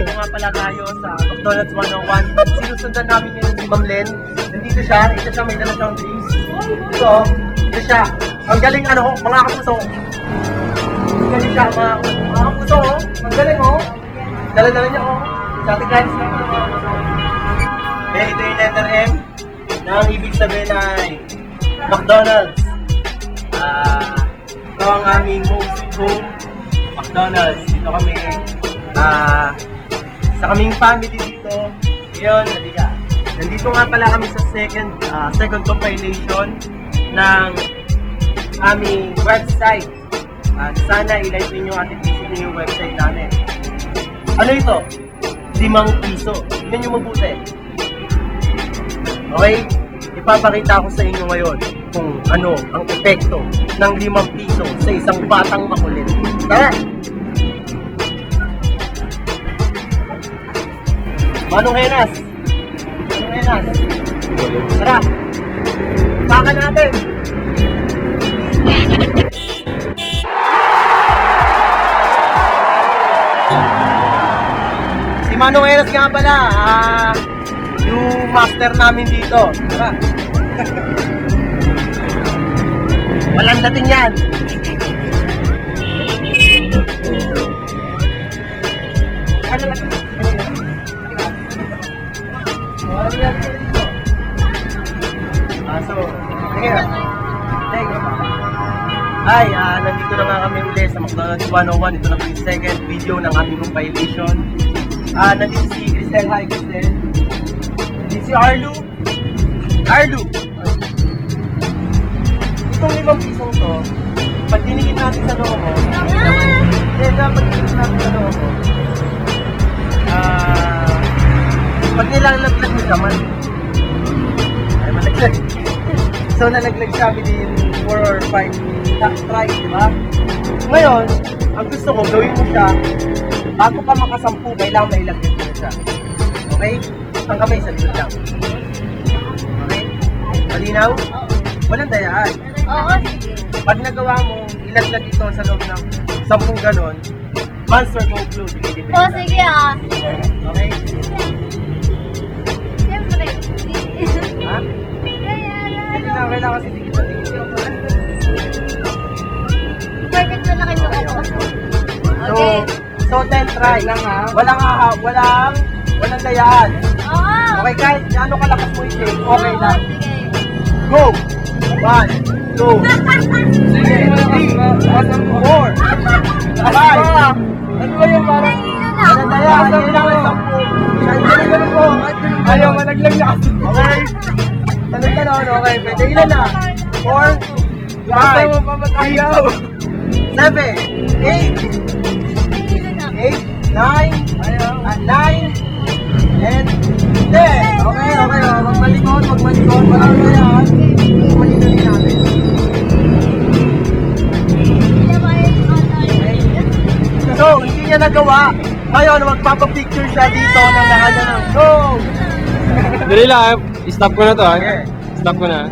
Nandito nga pala tayo sa McDonald's 101. Sinusundan namin ngayon si Ma'am Len. Nandito siya, may dala siyang drinks. Ito siya. Ang galing mga kapuso. Ang galing siya, mga kapuso. Ang galing Dala-dala niya Sa ating guys na mga kapuso. Ito yung letter M na ang ibig sabihin ay McDonald's. Ito ang aming most home McDonald's. Dito kami sa kaming family dito. Ngayon, nandito nga pala kami sa second compilation ng aming website. At sana i-like ninyo at i-visit yung website namin. Ano ito? 5 piso. Tignan nyo mabuti. Okay? Ipapakita ko sa inyo ngayon kung ano ang epekto ng 5 piso sa isang batang makulit. Tara! Manong Henas! Tara! Baka natin! Si Manong Henas nga pala, yung master namin dito. Tara! Walang dating yan! Nandito na nga kami ulit sa McDonald's 101. Ito na po yung second video ng aming compilation. Nandito si Cristel. Hi, Cristel. Nandito si Arlu. Itong 5 pisong to, pag dinikit natin sa loob mo, pag nilalaglag mo naman, ay malaglag. So nalaglag siya within 4 or 5 try, di ba? Ngayon, ang gusto ko, gawin mo siya, bago ka makasampu, kailangan mailaglag mo siya. Okay? Ang kamay sa likod lang. Okay? Malinaw? Walang dayaan. Oo. Pag nagawa mo, ilaglag ito sa loob ng 10 ganon, monster go blue. Oo, sige Okay? Siyempre. Ha? Kailangan kasi tingin. Perfect na lang yung Okay. So 10 try lang ha. Walang dayaan. Oo. Okay, kahit ano kalakas mo i-take, okay lang. Sige. Go! 1, 2, 3, 4, 5. Ano ba yung parang? Walang dayaan. Kailangan 10. Ayaw, malaglag na kasi. Okay? Tanong, okay. Pwede ilan na? 4, 5, 6, 7, 8, 8, 9, and 10. Okay. Magmalikot. Walang dayaan. Malikot natin. So, hindi niya nagawa. Ngayon, magpapapicture siya dito ng lahat ng go! Dali lang, stop ko na to. Okay. Stop ko na.